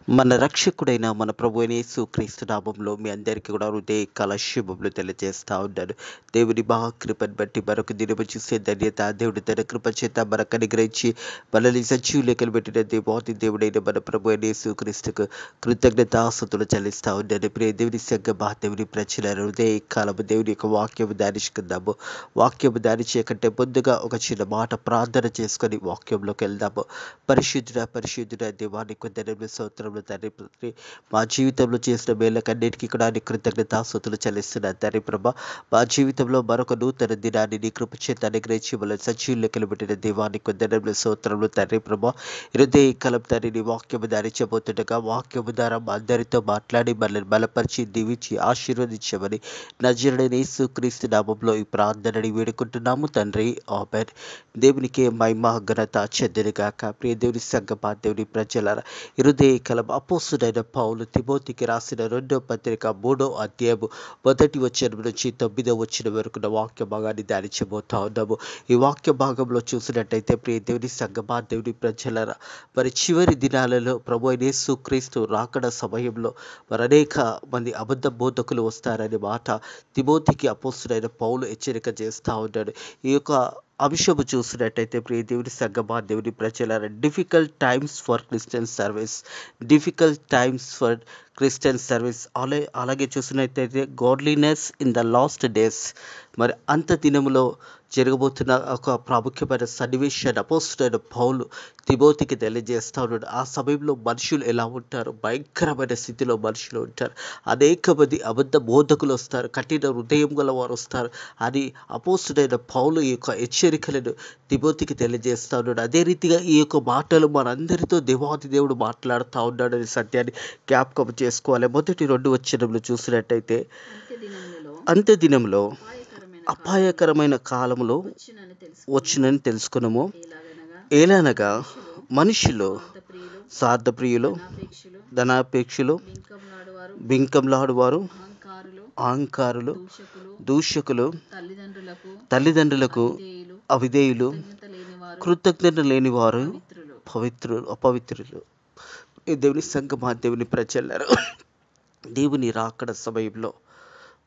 మన రక్షకుడైన మన ప్రభువైన యేసుక్రీస్తు నామములో మీ అందరికీ కూడా హృదయకాల శుభములు తెలియజేస్తా ఉన్నాను. దేవుని మహాకృపను బట్టి మరొక దినము చూసే ధన్యత దేవుడు తన కృప చేత మనకు అనుగ్రహించి మనల్ని సజీవ లెక్కలు పెట్టిన దేవాది దేవుడైన మన ప్రభువైన యేసుక్రీస్తుకు కృతజ్ఞతాస్తుతులు చెల్లిస్తా ఉన్నాను. ప్రియ దేవుని సంగమా, దేవుని ప్రజల హృదయకాలము దేవుని యొక్క వాక్యము ధ్యానించుకుందాము. వాక్యము ధ్యానించే కంటే ముందుగా ఒక చిన్న మాట ప్రార్థన చేసుకొని వాక్యంలోకి వెళ్దాము. పరిశుద్ధుడ దేవానికి కొందరు స్తోత్రములు తండ్రి. మా జీవితంలో చేసిన మేళ్ళకన్నిటికీ కూడా నీ కృతజ్ఞతాస్తుతులు చెల్లిస్తున్నాను తండ్రి ప్రభ. మా జీవితంలో మరొక నూతన దినాన్ని నీ కృప చేత అనుగ్రహించి మన సజీవ లెక్కలు పెట్టిన దేవానికి కొందరు స్తోత్రములు తండ్రి ప్రభ. హృదయ కలం తండ్రి నీ వాక్యము ధ్యానించబోతుండగా వాక్యము ద్వారా మా అందరితో మాట్లాడి మనల్ని బలపరిచి దీవించి ఆశీర్వదించమని నజరుడైన యేసుక్రీస్తు నామములో ఈ ప్రార్థనని వేడుకుంటున్నాము తండ్రి. ఆమేన్. దేవునికి మహిమ ఘనత చెందునుగాక. ప్రియ దేవుని సంగమా, దేవుని ప్రజలారా, హృదయ కలం అపోస్తుడైన పౌలు తిమోతికి రాసిన 2వ పత్రిక 3వ అధ్యాయము 1వ వచనం నుంచి 9వ వచనం వరకు వాక్య భాగాన్ని ధ్యానించబోతా ఉన్నాము. ఈ వాక్య భాగంలో చూసినట్టయితే ప్రియ దేవుని సంగమా, దేవుని ప్రజలారా, మరి చివరి దినాలలో ప్రభు అయిన యేసుక్రీస్తు రాకడ సమయంలో మరి అనేక మంది అబద్ధ బోధకులు వస్తారనే మాట తిమోతికి అపోస్తుడైన పౌలు హెచ్చరిక చేస్తూ ఉన్నాడు. ఈ యొక్క అంశము చూసినట్టయితే ప్రియ దేవుని సంగమా, దేవుని ప్రజలారా, difficult times for Christian service. Difficult times for Christian service. అలాగే చూసినట్టయితే godliness in the last days. మరి అంత దినములో జరగబోతున్న ఒక ప్రాముఖ్యమైన సన్నివేశాన్ని అపోస్తుడైన పౌలు తిమోతికి తెలియజేస్తూ ఉన్నాడు. ఆ సమయంలో మనుషులు ఎలా ఉంటారు? భయంకరమైన స్థితిలో మనుషులు ఉంటారు. అనేక మంది అబద్ధ బోధకులు వస్తారు, కఠిన హృదయం గల వారు వస్తారు అని అపోస్తుడైన పౌలు ఈ యొక్క హెచ్చరికలను తిమోతికి తెలియజేస్తూ ఉన్నాడు. అదే రీతిగా ఈ యొక్క మాటలు మనందరితో దేవాది దేవుడు మాట్లాడుతూ ఉన్నాడు అనే సత్యాన్ని జ్ఞాపకం చేసుకోవాలి. మొదటి 2 వచనములు చూసినట్టయితే అంత్య దినంలో అపాయకరమైన కాలములో వచ్చునని తెలుసుకున్నాము. ఏలనగా మనుషులు స్వార్థప్రియులు, ధనాపేక్షులు, బింకంలాడువారు, అహంకారులు, దూషకులు, తల్లిదండ్రులకు అవిధేయులు, కృతజ్ఞత లేనివారు, అపవిత్రులు. ఈ దేవుని సంగమా, దేవుని ప్రజలారా, దేవుని రాకడ సమయంలో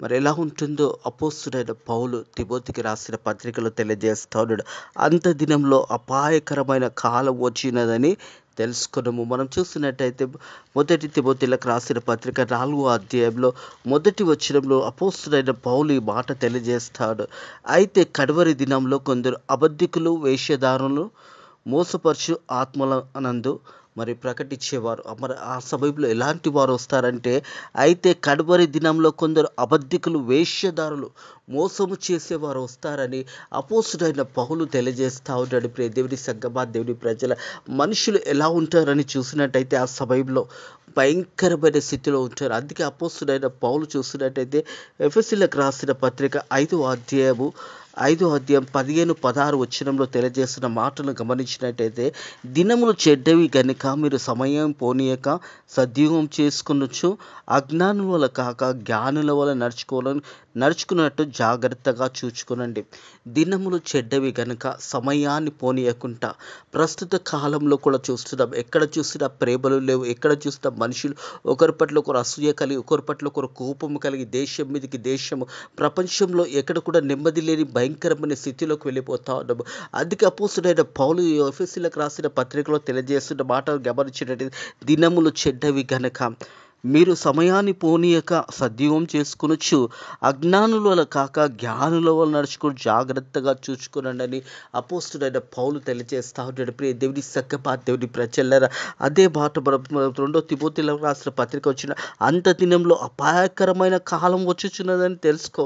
మరి ఎలా ఉంటుందో అపోస్తుడైన పౌలు తిమోతికి రాసిన పత్రికలో తెలియజేస్తా ఉన్నాడు. అంత దినంలో అపాయకరమైన కాలం వచ్చినదని తెలుసుకున్నాము. మనం చూసినట్టయితే మొదటి తిమోతిలకు రాసిన పత్రిక 4వ అధ్యాయంలో మొదటి వచనంలో అపోస్తుడైన పౌలు ఈ మాట తెలియజేస్తాడు. అయితే కడవరి దినంలో కొందరు అబద్ధికులు, వేషధారులు, మోసపరచు ఆత్మల అనందు మరి ప్రకటించేవారు. మరి ఆ సమయంలో ఎలాంటి వారు వస్తారంటే, అయితే కడవరి దినంలో కొందరు అబద్ధికులు, వేషధారులు, మోసము చేసేవారు వస్తారని అపోస్తుడైన పౌలు తెలియజేస్తూ ఉంటాడు. ప్రియ దేవుని సంగమా, దేవుని ప్రజల మనుషులు ఎలా ఉంటారని చూసినట్టయితే ఆ సమయంలో భయంకరమైన స్థితిలో ఉంటారు. అందుకే అపోస్తుడైన పౌలు చూసినట్టయితే ఎఫెసీయులకు రాసిన పత్రిక 5వ అధ్యాయం 15, 16 వచనంలో తెలియజేస్తున్న మాటలను గమనించినట్టయితే, దినములు చెడ్డవి గనుక మీరు సమయం పోనీయక సద్వినియోగం చేసుకొనొచ్చు, అజ్ఞానుల వల్ల కాక జ్ఞానుల వల్ల నడుచుకున్నట్టు జాగ్రత్తగా చూచుకునండి. దినములు చెడ్డవి గనుక సమయాన్ని పోనీయకుండా ప్రస్తుత కాలంలో కూడా చూస్తున్నాం. ఎక్కడ చూసినా ప్రేమలు లేవు. ఎక్కడ చూసినా మనుషులు ఒకరి పట్ల ఒకరు అసూయ కలిగి, ఒకరి పట్ల ఒకరు కోపము కలిగి, దేశం మీదకి దేశము, ప్రపంచంలో ఎక్కడ కూడా నెమ్మది లేని భయంకరమైన స్థితిలోకి వెళ్ళిపోతా ఉన్నాము. అందుకే అపోస్తుడైన పౌలు ఎఫెసీయులకు రాసిన పత్రికలో తెలియజేస్తున్న మాటలు గమనించినట్టు, దినములు చెడ్డవి గనక మీరు సమయాన్ని పోనీయక సద్వినియోగం చేసుకొనొచ్చు, అజ్ఞానుల వల్ల కాక జ్ఞానుల వల్ల నడుచుకుని జాగ్రత్తగా చూచుకునండి అని అపోస్తుడైన పౌలు తెలియజేస్తా ఉన్నాడు. ప్రియ దేవుని సంగమా, దేవుని ప్రజలారా, అదే మాట మనం 2వ తిమోతిలకు రాసిన పత్రిక వచ్చిన అంత దినంలో అపాయకరమైన కాలం వచ్చుచున్నదని తెలుసుకో.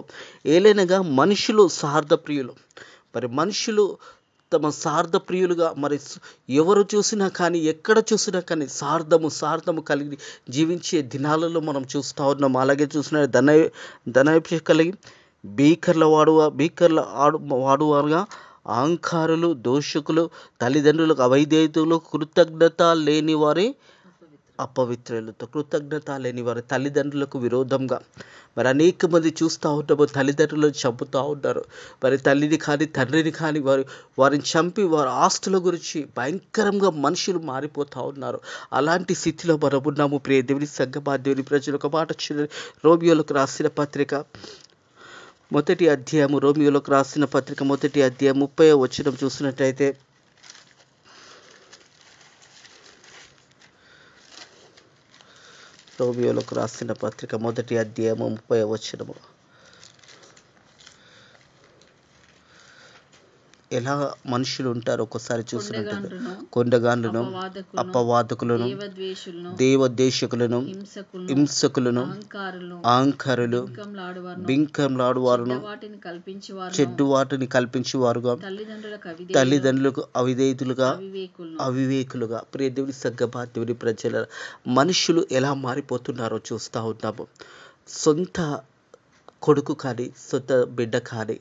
ఏలైనగా మనుషులు స్వార్థప్రియులు. మరి మనుషులు తమ స్వార్థప్రియులుగా, మరి ఎవరు చూసినా కానీ, ఎక్కడ చూసినా కానీ స్వార్థము కలిగి జీవించే దినాలలో మనం చూస్తూ ఉన్నాం. అలాగే చూసిన ధనాపేక్ష కలిగి భీకర్ల వాడువారుగా, అహంకారులు, దోషకులు, తల్లిదండ్రులకు అవిధేయతలు, కృతజ్ఞత లేని వారి అపవిత్రులతో కృతజ్ఞత లేని వారి తల్లిదండ్రులకు విరోధంగా మరి అనేక మంది చూస్తూ ఉంటాము, తల్లిదండ్రులను చంపుతూ ఉంటారు. మరి తల్లిని కానీ తండ్రిని కానీ వారిని చంపి వారి ఆస్తుల గురించి భయంకరంగా మనుషులు మారిపోతూ ఉన్నారు. అలాంటి స్థితిలో మనం ఉన్నాము. ప్రియ దేవుని సంగమా, దేవుని ప్రజలు ఒక మాట చూడండి. రోమియోలకు రాసిన పత్రిక మొదటి అధ్యాయము, రోమియోలకు రాసిన పత్రిక మొదటి అధ్యాయం 30వ వచనం చూసినట్టయితే, రోమియోలకు రాసిన పత్రిక మొదటి అధ్యాయము 30వ వచనము. ఎలా మనుషులు ఉంటారు ఒకసారి చూసినట్టు, కొండగాండ్లను, అపవాదకులను, దేవద్వేషకులను, హింసకులను, అహంకారులు, బింకంలాడువారును, చెడ్డు వాటిని కల్పించేవారుగా, తల్లిదండ్రులకు అవివేకులుగా. ప్రియ దేవుని సంగమా, దేవుని ప్రజల మనుషులు ఎలా మారిపోతున్నారో చూస్తూ ఉన్నాము. సొంత కొడుకు కానీ సొంత బిడ్డ కానీ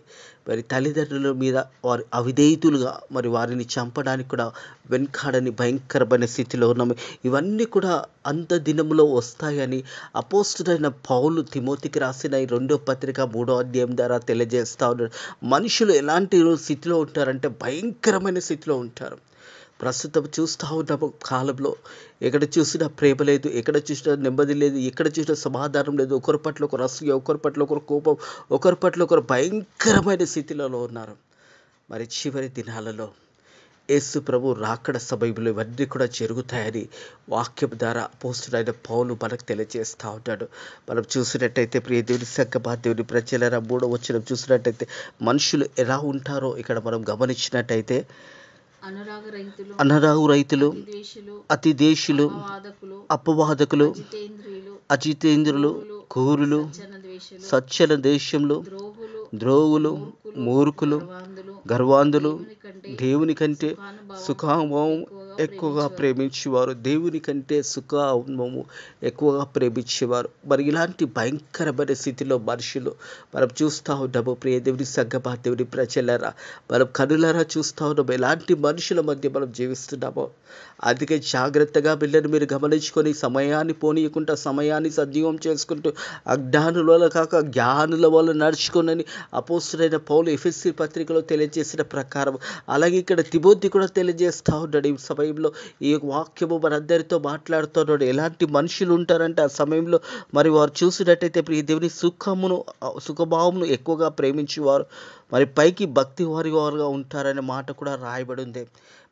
మరి తల్లిదండ్రుల మీద వారి అవిధేయులుగా మరి వారిని చంపడానికి కూడా వెనుకాడని భయంకరమైన స్థితిలో ఉన్నాము. ఇవన్నీ కూడా అంత దినములో వస్తాయని అపోస్తుడైన పౌలు తిమోతికి రాసిన ఈ 2వ పత్రిక 3వ అధ్యాయం ద్వారా తెలియజేస్తూ ఉన్నాడు. మనుషులు ఎలాంటి స్థితిలో ఉంటారంటే భయంకరమైన స్థితిలో ఉంటారు. ప్రస్తుతం చూస్తూ ఉన్నాము కాలంలో ఎక్కడ చూసినా ప్రేమ లేదు, ఎక్కడ చూసినా నెమ్మది లేదు, ఎక్కడ చూసినా సమాధానం లేదు. ఒకరి పట్ల ఒకరు అసూయ, ఒకరి పట్ల ఒకరు కోపం, ఒకరి పట్ల ఒకరు భయంకరమైన స్థితిలో ఉన్నారు. మరి చివరి దినాలలో యేసు ప్రభు రాకడ సమయంలో ఇవన్నీ కూడా జరుగుతాయని వాక్యం ద్వారా అపోస్తుడైన పౌలు మనకు తెలియజేస్తూ ఉంటాడు. మనం చూసినట్టయితే ప్రియ దేవుని సంగమా, దేవుని ప్రజలారా 3వ వచనం చూసినట్టయితే మనుషులు ఎలా ఉంటారో ఇక్కడ మనం గమనించినట్టయితే, అనరాగు రైతులు, అతిదేశులు, అపవాదకులు, అజితేంద్రులు, క్రూరులు, సజ్జన దేశంలో ద్రోవులు, మూర్ఖులు, గర్వాంధులు, దేవుని కంటే సుఖానుభవం ఎక్కువగా ప్రేమించేవారు. దేవుని కంటే సుఖానుభవము ఎక్కువగా ప్రేమించేవారు. మరి ఇలాంటి భయంకరమైన స్థితిలో మనుషులు మనం చూస్తూ ఉన్నాము. ప్రియ దేవుని సంగమా, దేవుని ప్రజలారా, మనం కనులారా చూస్తూ ఉన్నాము ఎలాంటి మనుషుల మధ్య మనం జీవిస్తున్నామో. అందుకే జాగ్రత్తగా పిల్లలు మీరు గమనించుకొని సమయాన్ని పోనీయకుండా సమయాన్ని సజీవం చేసుకుంటూ అజ్ఞానుల వల్ల కాక జ్ఞానుల వల్ల నడుచుకుని అపోస్తుడైన పౌలు ఎఫెసీ పత్రికలో తెలియజేసిన ప్రకారం, అలాగే ఇక్కడ తిమోతి కూడా తెలియజేస్తూ ఉన్నాడు. ఈ సమయంలో ఈ వాక్యము మనందరితో మాట్లాడుతున్నాడు. ఎలాంటి మనుషులు ఉంటారంటే ఆ సమయంలో మరి వారు చూసినట్టయితే ప్రియ దేవుని సుఖభావమును ఎక్కువగా ప్రేమించేవారు, మరి పైకి భక్తి వారిగా ఉంటారనే మాట కూడా రాయబడి ఉంది.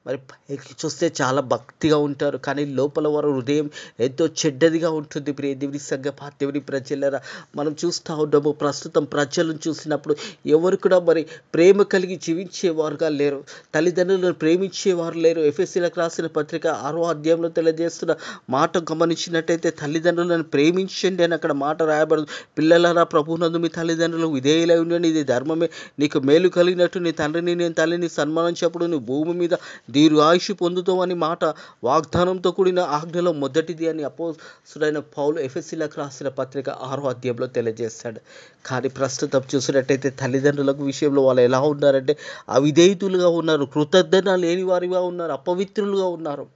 మరి పైకి చూస్తే చాలా భక్తిగా ఉంటారు, కానీ లోపల వారి హృదయం ఎంతో చెడ్డదిగా ఉంటుంది. ప్రియ దేవుని సంగమా, దేవుని ప్రజలారా, మనం చూస్తూ ఉన్నాము ప్రస్తుతం ప్రజలను చూసినప్పుడు ఎవరు కూడా మరి ప్రేమ కలిగి జీవించేవారుగా లేరు, తల్లిదండ్రులను ప్రేమించేవారు లేరు. ఎఫెసీలకు రాసిన పత్రిక 6వ అధ్యాయంలో తెలియజేస్తున్న మాట గమనించినట్టయితే తల్లిదండ్రులను ప్రేమించండి అని అక్కడ మాట రాయబడదు. పిల్లలారా, ప్రభువునందు మీ తల్లిదండ్రులకు విధేయులై ఉండండి, ఇది ధర్మమే, నీకు మేలు కలిగినట్టు నీ తండ్రిని నేను తల్లిని సన్మానించినప్పుడు నువ్వు భూమి మీద దీర్ఘాయుషు పొందుతామని మాట వాగ్దానంతో కూడిన ఆజ్ఞలో మొదటిది అని అపోస్తుడైన పౌలు ఎఫెసీలకు రాసిన పత్రిక 6వ అధ్యాయంలో తెలియజేస్తాడు. కానీ ప్రస్తుతం చూసినట్టయితే తల్లిదండ్రులకు విషయంలో వాళ్ళు ఎలా ఉన్నారంటే అవిధేయులుగా ఉన్నారు, కృతజ్ఞత లేని వారిగా ఉన్నారు, అపవిత్రులుగా ఉన్నారు.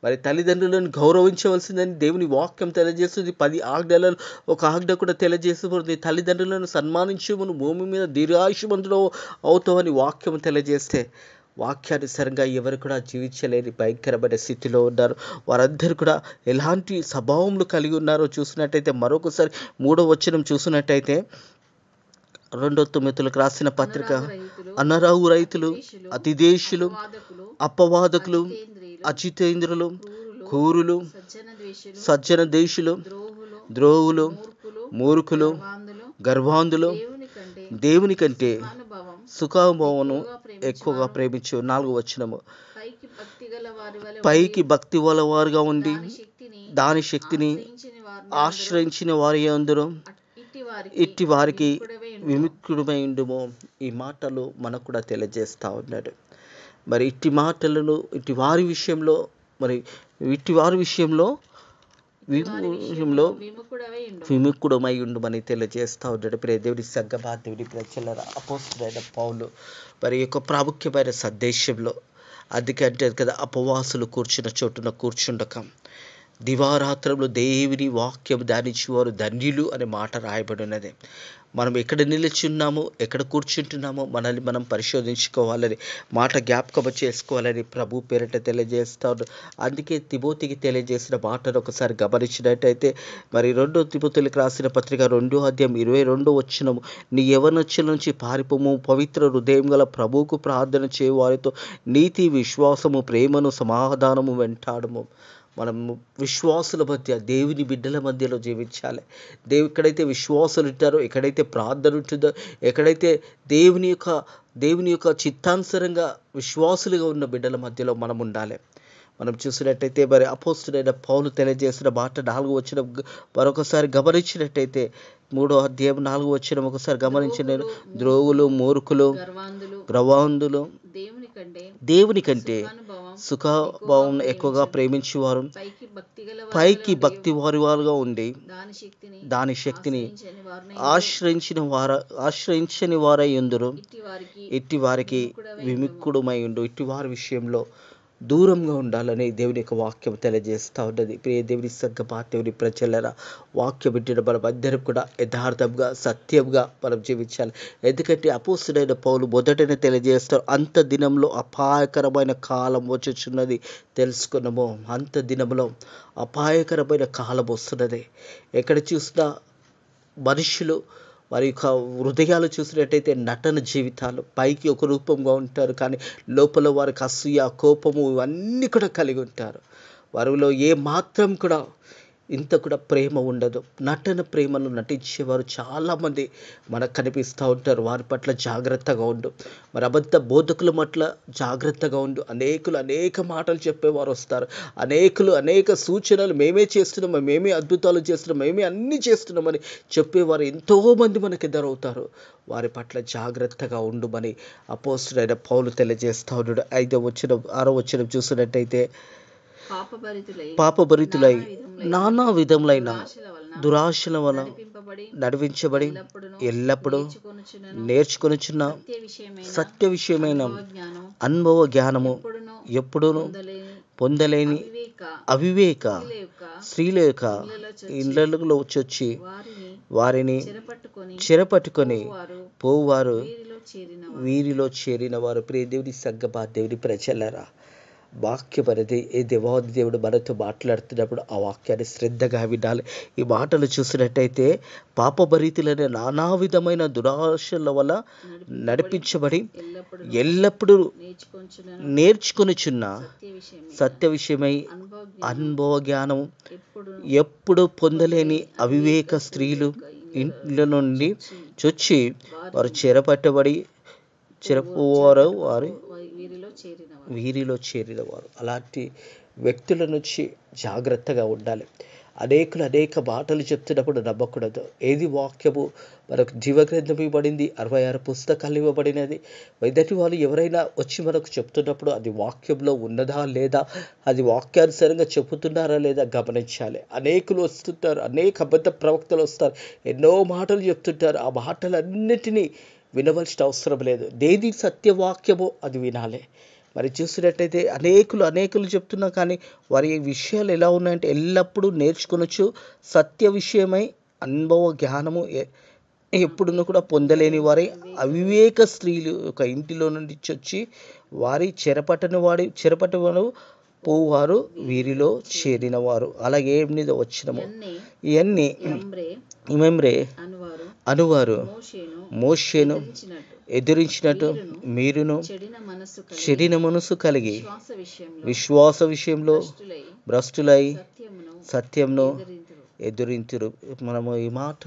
మరి తల్లిదండ్రులను గౌరవించవలసిందని దేవుని వాక్యం తెలియజేస్తుంది. 10 ఆజ్ఞలలో ఒక ఆజ్ఞ కూడా తెలియజేస్తుంది, తల్లిదండ్రులను సన్మానించమును భూమి మీద దీర్ఘాయుష్మంతుడు అవుతామని వాక్యం తెలియజేస్తే వాక్యానుసారంగా ఎవరు కూడా జీవించలేని భయంకరమైన స్థితిలో ఉన్నారు. వారందరూ కూడా ఎలాంటి స్వభావములు కలిగి ఉన్నారో చూసినట్టయితే మరొకసారి 3వ వచనం చూసినట్టయితే 2 తిమోతిలకు రాసిన పత్రిక, అనరాగు రైతులు, అతిదేశులు, అపవాదకులు, అజితేంద్రులు, క్రూరులు, సజ్జన దేశులు, ద్రోవులు, మూర్ఖులు, గర్వాంధులు, దేవుని కంటే సుఖానుభవమును ఎక్కువగా ప్రేమించు. 4వ వచనము, పైకి భక్తి గల వారుగా ఉండి దాని శక్తిని ఆశ్రయించిన వారి అందరూ ఇట్టి వారికి విముక్తుడమై ఉండుము. ఈ మాటలు మనకు కూడా తెలియజేస్తూ ఉన్నాడు. మరి ఇట్టి మాటలను ఇట్టి వారి విషయంలో విముక్తుడమై ఉండుమని తెలియజేస్తూ ఉన్నాడు. ప్రియ దేవుని సంగమా, దేవుని ప్రజలారా, అపోస్తుడైన పౌలు మరి యొక్క ప్రాముఖ్యమైన సందేశంలో అందుకే అంటారు కదా, అపవాసులు కూర్చున్న చోటున కూర్చుండక దివారాత్రంలో దేవుని వాక్యం ధ్యానించేవారు ధన్యులు అనే మాట రాయబడి ఉన్నది. మనం ఎక్కడ నిలిచున్నామో, ఎక్కడ కూర్చుంటున్నామో మనల్ని మనం పరిశోధించుకోవాలని మాట జ్ఞాపకం చేసుకోవాలని ప్రభు పేరిట తెలియజేస్తాడు. అందుకే తిమోతికి తెలియజేసిన మాటను ఒకసారి గమనించినట్టయితే, మరి 2 తిమోతిలకు రాసిన పత్రిక 2:22 నీ యవ్వనొచ్చుల నుంచి పారిపోము, పవిత్ర హృదయం గల ప్రభువుకు ప్రార్థన చేయు వారితో నీతి, విశ్వాసము, ప్రేమను, సమాధానము వెంటాడము. మనము విశ్వాసుల మధ్య, దేవుని బిడ్డల మధ్యలో జీవించాలి. ఎక్కడైతే విశ్వాసులు ఉంటారో, ఎక్కడైతే ప్రార్థన ఉంటుందో, ఎక్కడైతే దేవుని యొక్క చిత్తానుసారంగా విశ్వాసులుగా ఉన్న బిడ్డల మధ్యలో మనం ఉండాలి. మనం చూసినట్టయితే మరి అపోస్తుడైన పౌలు తెలియజేసిన మాట 4వ వచనం మరొకసారి గమనించినట్టయితే, 3వ అధ్యాయం 4వ వచనం ఒకసారి గమనించిన, ద్రోగులు, మూర్ఖులు, గ్రవాంధులు దేవుని కంటే సుఖభావం ఎక్కువగా ప్రేమించేవారు, పైకి భక్తి వారుగా ఉండి దాని శక్తిని ఆశ్రయించని వారై ఉందురు. ఇట్టి వారికి విముఖుడమై ఉండు. ఇట్టి వారి విషయంలో దూరంగా ఉండాలని దేవుని యొక్క వాక్యం తెలియజేస్తూ ఉన్నది. ప్రియ దేవుని సంగమా, దేవుని ప్రజలరా, వాక్యం వింటున్న మనం అందరం కూడా యథార్థంగా, సత్యంగా మనం జీవించాలి. ఎందుకంటే అపోస్తుడైన పౌలు మొదటనే తెలియజేస్తారు, అంత దినంలో అపాయకరమైన కాలం వచ్చుచున్నది తెలుసుకున్నాము. అంత దినంలో అపాయకరమైన కాలం వస్తున్నది. ఎక్కడ చూసినా మనుషులు వారి యొక్క హృదయాలు చూసినట్టయితే నటన జీవితాలు, పైకి ఒక రూపంగా ఉంటారు, కానీ లోపల వారికి అసూయ, కోపము ఇవన్నీ కూడా కలిగి ఉంటారు. వారిలో ఏ మాత్రం కూడా ఇంత కూడా ప్రేమ ఉండదు. నటన ప్రేమను నటించేవారు చాలామంది మనకు కనిపిస్తూ ఉంటారు. వారి పట్ల జాగ్రత్తగా ఉండు. మరి అబద్ధ బోధకుల పట్ల జాగ్రత్తగా ఉండు. అనేక మాటలు చెప్పేవారు వస్తారు. అనేక సూచనలు మేమే చేస్తున్నాము, మేమే అద్భుతాలు చేస్తున్నాం, మేమే అన్నీ చేస్తున్నామని చెప్పేవారు ఎంతోమంది మనకు ఎదురవుతారు. వారి పట్ల జాగ్రత్తగా ఉండుమని అపోస్తుడైన పౌలు తెలియజేస్తూ ఉన్నాడు. 5వ వచనం 6వ వచనం చూసినట్టయితే, పాపభరితులై నానా విధములైన దురాశల వలన నడిపించబడి ఎల్లప్పుడూ నేర్చుకొనుచున్న సత్య విషయమైన అనుభవ జ్ఞానము ఎప్పుడూ పొందలేని అవివేక స్త్రీల యొక్క ఇళ్ళలో వచ్చి వారిని చెరపట్టుకొని పోవారు వీరిలో చేరిన వారు. ప్రియ దేవుని సంగమా, దేవుని ప్రజలరా, వాక్యం అనేది ఏ దేవాది దేవుడు మనతో మాట్లాడుతున్నప్పుడు ఆ వాక్యాన్ని శ్రద్ధగా వినాలి. ఈ మాటలు చూసినట్టయితే, పాపభరితులైన నానా విధమైన దురాశల వల్ల నడిపించబడి ఎల్లప్పుడూ నేర్చుకొనుచున్న సత్య విషయమై అనుభవ జ్ఞానం ఎప్పుడు పొందలేని అవివేక స్త్రీలు ఇంట్లో నుండి చొచ్చి వారు చెరపవారు వారు వీరిలో చేరినవారు. అలాంటి వ్యక్తుల నుంచి జాగ్రత్తగా ఉండాలి. అనేక మాటలు చెప్తున్నప్పుడు నమ్మకూడదు. ఏది వాక్యము మనకు జీవగ్రంథం ఇవ్వబడింది, 66 పుస్తకాలు ఇవ్వబడినది. ఎదుటి వాళ్ళు ఎవరైనా వచ్చి మనకు చెప్తున్నప్పుడు అది వాక్యంలో ఉన్నదా లేదా, అది వాక్యానుసారంగా చెబుతున్నారా లేదా గమనించాలి. అనేకులు వస్తుంటారు, అబద్ధ ప్రవక్తలు వస్తారు, ఎన్నో మాటలు చెప్తుంటారు. ఆ మాటలన్నిటినీ వినవలసిన అవసరం లేదు. దేని సత్యవాక్యమో అది వినాలి. మరి చూసినట్టయితే అనేకులు చెప్తున్నా కానీ వారి విషయాలు ఎలా ఉన్నాయంటే, ఎల్లప్పుడూ నేర్చుకొనొచ్చు సత్య విషయమై అనుభవ జ్ఞానము ఎప్పుడునూ కూడా పొందలేని వారి అవివేక స్త్రీలు ఒక ఇంటిలో నుండి వచ్చి వారి చెరపట్టను పోవారు వీరిలో చేరినవారు. అలాగే 8వ వచనము, ఇవన్నీ మెమ్రే అనువారు మోషేను ఎదిరించినట్టు మీరును చెడిన మనసు కలిగి విశ్వాస విషయంలో భ్రష్టులై సత్యంను ఎదురింతురు. మనము ఈ మాట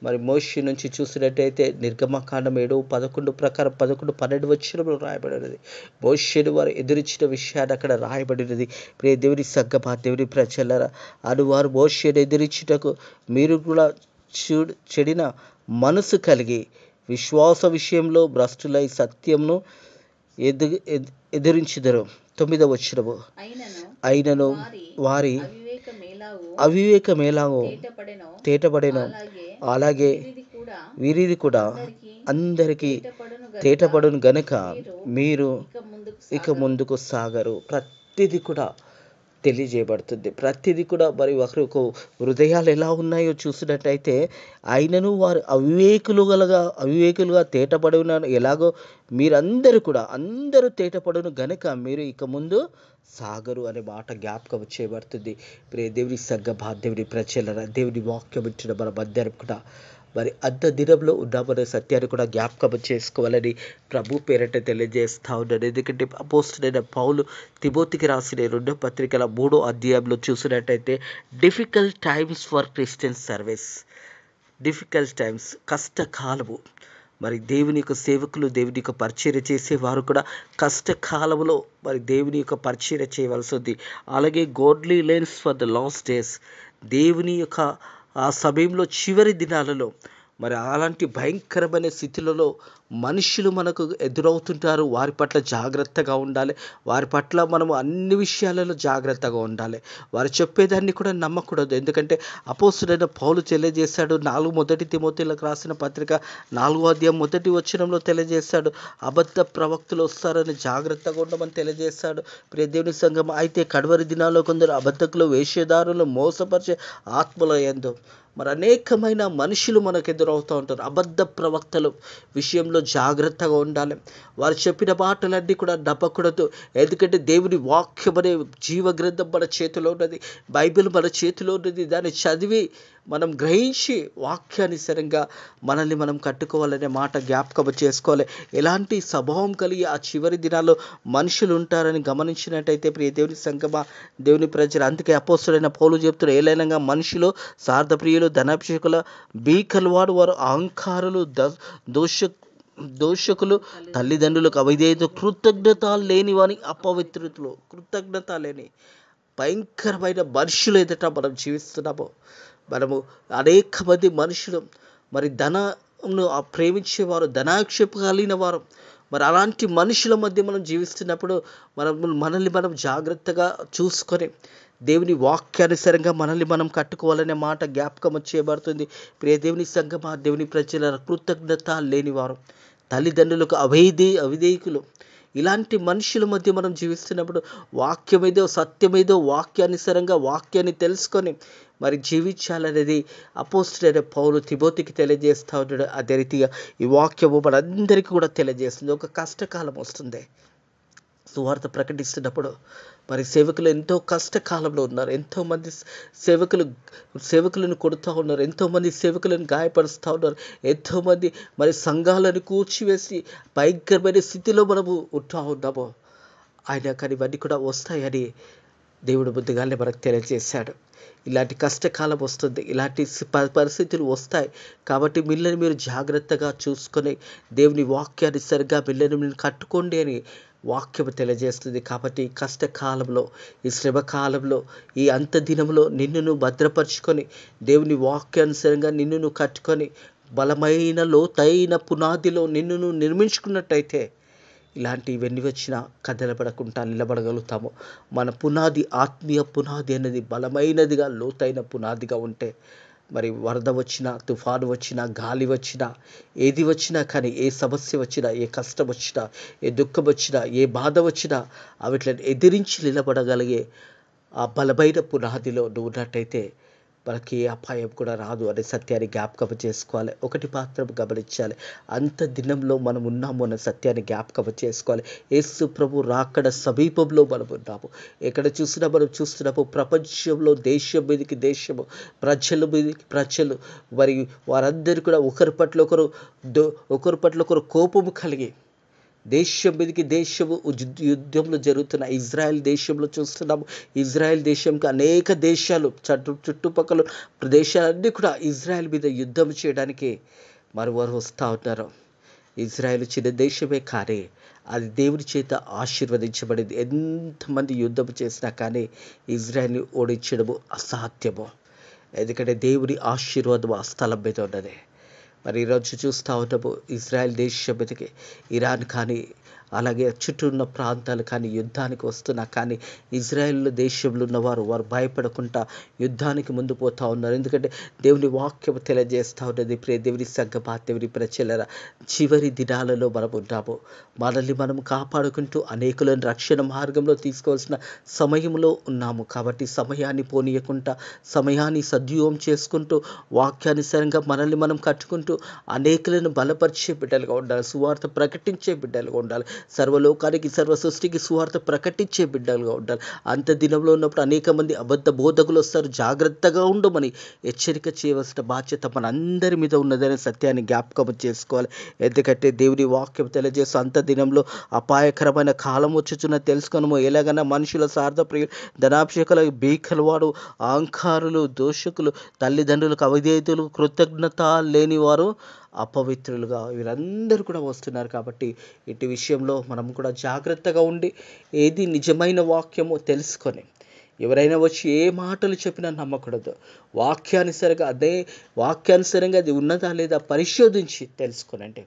మరి మోషే నుంచి చూసినట్టయితే నిర్గమకాండం 7:11 ప్రకారం 11-12 వచనంలో రాయబడినది. మోషేను వారు ఎదురించిన విషయాన్ని అక్కడ రాయబడినది. ప్రియ దేవుని సంగమా, దేవుని ప్రజలరా, అనువారు మోషేను ఎదిరించుటకు మీరు కూడా చెడిన మనసు కలిగి విశ్వాస విషయంలో భ్రష్టులై సత్యంను ఎదిరించుదరు. 9వ వచనము, అయినను వారి అవివేకమేలాగో తేటపడెను, అలాగే వీరిది కూడా అందరికీ తేటపడును గనుక మీరు ఇక ముందుకు సాగరు. ప్రతిదీ కూడా తెలియజేయబడుతుంది. ప్రతిదీ కూడా మరి ఒకరి ఒక హృదయాలు ఎలా ఉన్నాయో చూసినట్టయితే ఆయనను వారు అవివేకులుగా తేటపడి ఉన్నారు. ఎలాగో మీరందరూ కూడా అందరూ తేటపడును గనుక మీరు ఇక ముందు సాగరు అనే మాట జ్ఞాపకం చేయబడుతుంది. దేవుని సంగమా, దేవుని ప్రజలరా, దేవుని వాక్యం ఇచ్చిన మనమందరం కూడా మరి అంత దినంలో ఉన్నామనే సత్యాన్ని కూడా జ్ఞాపకం చేసుకోవాలని ప్రభు పేరట తెలియజేస్తా ఉన్నాను. ఎందుకంటే అపోస్తలుడైన పౌలు తిమోతికి రాసిన 2వ పత్రికల 3వ అధ్యాయంలో చూసినట్టయితే difficult times for Christian service, difficult times, కష్టకాలము. మరి దేవుని యొక్క సేవకులు, దేవుని యొక్క పరిచర్య చేసేవారు కూడా కష్టకాలంలో మరి దేవుని యొక్క పరిచర్య చేయవలసి ఉంది. అలాగే godliness for the last days, దేవుని యొక్క ఆ సమయంలో చివరి దినాలలో మరి అలాంటి భయంకరమైన స్థితులలో మనుషులు మనకు ఎదురవుతుంటారు. వారి పట్ల జాగ్రత్తగా ఉండాలి. వారి పట్ల మనము అన్ని విషయాలలో జాగ్రత్తగా ఉండాలి. వారు చెప్పేదాన్ని కూడా నమ్మకూడదు. ఎందుకంటే అపోస్తలుడైన పౌలు తెలియజేశాడు, 4 తిమోతిలకు రాసిన పత్రిక 4వ అధ్యాయం 1వ వచనంలో తెలియజేశాడు, అబద్ధ ప్రవక్తలు వస్తారని జాగ్రత్తగా ఉండమని తెలియజేశాడు. ప్రియ దేవుని సంఘం, అయితే కడవరి దినాల్లో కొందరు అబద్ధకులు, వేషధారులు, మోసపరిచే ఆత్మల యందు మరి అనేకమైన మనుషులు మనకు ఎదురవుతూ ఉంటారు. అబద్ధ ప్రవక్తలు విషయంలో జాగ్రత్తగా ఉండాలి. వారు చెప్పిన మాటలన్నీ కూడా నమ్మకూడదు. ఎందుకంటే దేవుని వాక్యం అనే జీవగ్రంథం మన చేతిలో ఉన్నది, బైబిల్ మన చేతిలో ఉన్నది. దాన్ని చదివి మనం గ్రహించి వాక్యానుసారంగా మనల్ని మనం కట్టుకోవాలనే మాట జ్ఞాపకం చేసుకోవాలి. ఎలాంటి స్వభావం కలిగి ఆ చివరి దినాల్లో మనుషులు ఉంటారని గమనించినట్టయితే ప్రియ దేవుని సంగమా, దేవుని ప్రజలు, అందుకే అపోస్తలుడైన పౌలు చెప్తున్నారు, ఏలైనగా మనుషులు స్వార్థప్రియులు, ధనాభిషేకుల, బీకలవాడు, వారు అహంకారులు, దోషకులు, తల్లిదండ్రులకు అవిధేయత, కృతజ్ఞత లేని వాని అపవిత్రులు, కృతజ్ఞత లేని భయంకరమైన మనుషులు ఎదుట మనం జీవిస్తున్నాము. మనము అనేక మంది మనుషులు మరి ధనను ప్రేమించేవారు, ధనాక్షేప కలిగిన వారు, మరి అలాంటి మనుషుల మధ్య మనం జీవిస్తున్నప్పుడు మనల్ని మనం జాగ్రత్తగా చూసుకొని దేవుని వాక్యానుసారంగా మనల్ని మనం కట్టుకోవాలనే మాట జ్ఞాపకం చేయబడుతుంది. ప్రియ దేవుని సంగమా, దేవుని ప్రజల, కృతజ్ఞత లేనివారు, తల్లిదండ్రులకు అవిధేయకులు, ఇలాంటి మనుషుల మధ్య మనం జీవిస్తున్నప్పుడు వాక్యమేదో సత్యమేదో వాక్యానుసారంగా వాక్యాన్ని తెలుసుకొని మరి జీవించాలనేది అపోస్తలుడైన పౌలు తిమోతికి తెలియజేస్తూ ఉంటాడు. అదే రీతిగా ఈ వాక్యము మనందరికీ కూడా తెలియజేస్తుంది. ఒక కష్టకాలం వస్తుంది. సువార్త ప్రకటిస్తున్నప్పుడు మరి సేవకులు ఎంతో కష్టకాలంలో ఉన్నారు. ఎంతోమంది సేవకులను కొడుతూ ఉన్నారు. ఎంతోమంది సేవకులను గాయపరుస్తూ ఉన్నారు. ఎంతోమంది మరి సంఘాలను కూర్చివేసి భయంకరమైన స్థితిలో మనము ఉంటూ ఉన్నాము. ఆయన కానీ ఇవన్నీ కూడా వస్తాయని దేవుడు ముందుగానే మనకు తెలియజేశాడు. ఇలాంటి కష్టకాలం వస్తుంది, ఇలాంటి పరిస్థితులు వస్తాయి. కాబట్టి మీరు జాగ్రత్తగా చూసుకొని దేవుని వాక్యాన్ని సరిగ్గా మీరు కట్టుకోండి అని వాక్యం తెలియజేస్తుంది. కాబట్టి ఈ కష్టకాలంలో, ఈ శ్రమకాలంలో, ఈ అంత దినంలో నిన్ను భద్రపరుచుకొని దేవుని వాక్యానుసారంగా నిన్ను కట్టుకొని బలమైన లోతైన పునాదిలో నిన్ను నిర్మించుకున్నట్టయితే ఇలాంటివన్నీ వచ్చినా కదలపడకుండా నిలబడగలుగుతాము. మన పునాది, ఆత్మీయ పునాది అనేది బలమైనదిగా, లోతైన పునాదిగా ఉంటే మరి వరద వచ్చినా, తుఫాను వచ్చినా, గాలి వచ్చినా, ఏది వచ్చినా కానీ, ఏ సమస్య వచ్చినా, ఏ కష్టం వచ్చినా, ఏ దుఃఖం వచ్చినా, ఏ బాధ వచ్చినా అవిట్లను ఎదిరించి నిలబడగలిగే ఆ బలమైన పునాదిలో నువ్వు ఉన్నట్టయితే మనకి ఏ అపాయం కూడా రాదు అనే సత్యాన్ని జ్ఞాపకం చేసుకోవాలి. ఒకటి మాత్రం గమనించాలి, అంత దినంలో మనం ఉన్నాము అనే సత్యాన్ని జ్ఞాపకం చేసుకోవాలి. యేసు ప్రభు రాకడ సమీపంలో మనం ఉన్నాము. ఎక్కడ చూసినా మనం చూస్తున్నాము, ప్రపంచంలో దేశం మీదకి దేశము, ప్రజల మీదకి ప్రజలు, మరి వారందరూ కూడా ఒకరి పట్ల ఒకరు కోపము కలిగి దేశం మీదకి దేశము యుద్ధంలో జరుగుతున్న ఇజ్రాయెల్ దేశంలో చూస్తున్నాము. ఇజ్రాయెల్ దేశంకి అనేక దేశాలు, చుట్టుపక్కల ప్రదేశాలన్నీ కూడా ఇజ్రాయెల్ మీద యుద్ధం చేయడానికి వారు వస్తూ ఉన్నారు. ఇజ్రాయెల్ చిన్న దేశమే కానీ అది దేవుని చేత ఆశీర్వదించబడింది. ఎంతమంది యుద్ధం చేసినా కానీ ఇజ్రాయెల్ని ఓడించడము అసాధ్యము. ఎందుకంటే దేవుని ఆశీర్వాదం ఆ స్థలం మీద ఉన్నది. మరి ఈరోజు చూస్తూ ఉన్నాము, ఇజ్రాయెల్ దేశం మీదకి ఇరాన్ కానీ అలాగే చుట్టూ ఉన్న ప్రాంతాలు కానీ యుద్ధానికి వస్తున్నా కానీ ఇజ్రాయెల్ దేశంలో ఉన్నవారు వారు భయపడకుండా యుద్ధానికి ముందు పోతా ఉన్నారు. ఎందుకంటే దేవుని వాక్యం తెలియజేస్తూ ఉన్నది. ప్రియ దేవుని సంగమా, దేవుని ప్రజలరా, చివరి దినాలలో మనం ఉంటాము. మనల్ని మనం కాపాడుకుంటూ అనేకులను రక్షణ మార్గంలో తీసుకోవాల్సిన సమయంలో ఉన్నాము. కాబట్టి సమయాన్ని పోనీయకుండా సమయాన్ని సద్వినియోగం చేసుకుంటూ వాక్యానుసారంగా మనల్ని మనం కట్టుకుంటూ అనేకులను బలపరిచే బిడ్డలుగా ఉండాలి. సువార్త ప్రకటించే బిడ్డలుగా ఉండాలి. సర్వలోకానికి సర్వ సృష్టికి సువార్త ప్రకటించే బిడ్డలుగా ఉండాలి. అంత దినంలో ఉన్నప్పుడు అనేక మంది అబద్ధ బోధకులు వస్తారు. జాగ్రత్తగా ఉండమని హెచ్చరిక చేయవలసిన బాధ్యత మనందరి మీద ఉన్నదనే సత్యాన్ని జ్ఞాపకం చేసుకోవాలి. ఎందుకంటే దేవుని వాక్యం తెలియజేస్తూ అంత దినంలో అపాయకరమైన కాలం వచ్చుచున్న తెలుసుకొనము. ఎలాగైనా మనుషుల స్వార్థప్రియులు, ధనాభిషేకులు, బీకలవాడు, అహంకారులు, దోషకులు, తల్లిదండ్రులకు అవిధేయతలు, కృతజ్ఞత లేనివారు, అపవిత్రులుగా వీరందరూ కూడా వస్తున్నారు. కాబట్టి ఇటు విషయంలో మనం కూడా జాగ్రత్తగా ఉండి ఏది నిజమైన వాక్యమో తెలుసుకొని ఎవరైనా వచ్చి ఏ మాటలు చెప్పినా నమ్మకూడదు. వాక్యానుసారంగా అది ఉన్నదా లేదా పరిశోధించి తెలుసుకోనండి.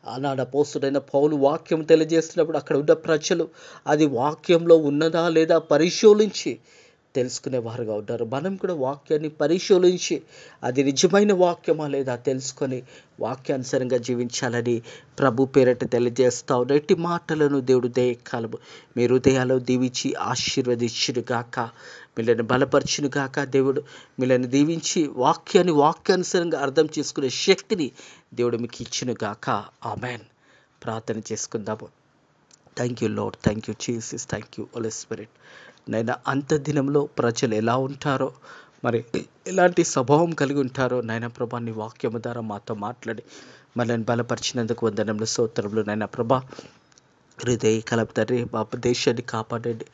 ఆనాడు అపోస్తుడైన పౌలు వాక్యం తెలియజేస్తున్నప్పుడు అక్కడ ఉన్న ప్రజలు అది వాక్యంలో ఉన్నదా లేదా పరిశోధించి తెలుసుకునేవారుగా ఉంటారు. మనం కూడా వాక్యాన్ని పరిశోధించి అది నిజమైన వాక్యమా లేదా తెలుసుకొని వాక్యానుసారంగా జీవించాలని ప్రభు పేరట తెలియజేస్తా ఉన్న ఎట్టి మాటలను దేవుడు దయకాలము మీ హృదయాల్లో దీవించి ఆశీర్వదించును గాక, వీళ్ళని బలపరచును గాక. దేవుడు వీళ్ళని దీవించి వాక్యానుసారంగా అర్థం చేసుకునే శక్తిని దేవుడు మీకు ఇచ్చును గాక. ఆమెన్. ప్రార్థన చేసుకుందాము. Thank you Lord, thank you Jesus, thank you Holy Spirit. నైనా అంత దినంలో ప్రజలు ఎలా ఉంటారో, మరి ఎలాంటి స్వభావం కలిగి ఉంటారో నైనా ప్రభా నీ వాక్యము ద్వారా మాతో మాట్లాడి మనల్ని బలపరిచినందుకు వందనములు, స్తోత్రములు. నైనా ప్రభా హృదయ కలప తండ్రి, మా దేశాన్ని కాపాడండి.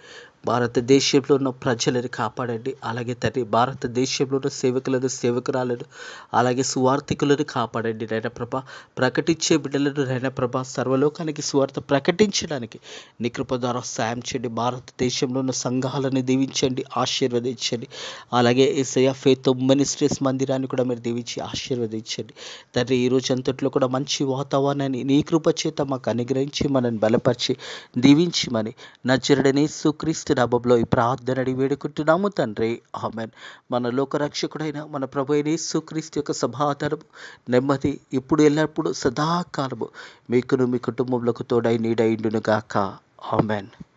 భారతదేశంలో ఉన్న ప్రజలను కాపాడండి. అలాగే తండ్రి భారతదేశంలో ఉన్న సేవకులను, సేవకురాలను, అలాగే సువార్థికులను కాపాడండి. నైనా ప్రభా ప్రకటించే బిడ్డలను నైనా ప్రభా సర్వలోకానికి సువార్త ప్రకటించడానికి నీ కృప ద్వారా సాయం చేయండి. భారతదేశంలో ఉన్న సంఘాలను దీవించండి, ఆశీర్వదించండి. అలాగే యేసయ్య ఫెయిత్ మినిస్ట్రీస్ మందిరాన్ని కూడా మీరు దీవించి ఆశీర్వదించండి. తండ్రి ఈ రోజు అంతట్లో కూడా మంచి వాతావరణాన్ని నీ కృప చేత మాకు అనుగ్రహించి మనల్ని బలపరిచి దీవించమని నజరుడైన యేసుక్రీస్తు నామములో ఈ ప్రార్థన అడిగి వేడుకుంటున్నాము తండ్రి. ఆమేన్. మన లోకరక్షకుడైన మన ప్రభు అయిన యేసుక్రీస్తు యొక్క సమాధానము, నెమ్మది ఇప్పుడు ఎల్లప్పుడు సదాకాలము మీకును మీ కుటుంబములకు తోడై నీడై ఉండును గాక. ఆమేన్.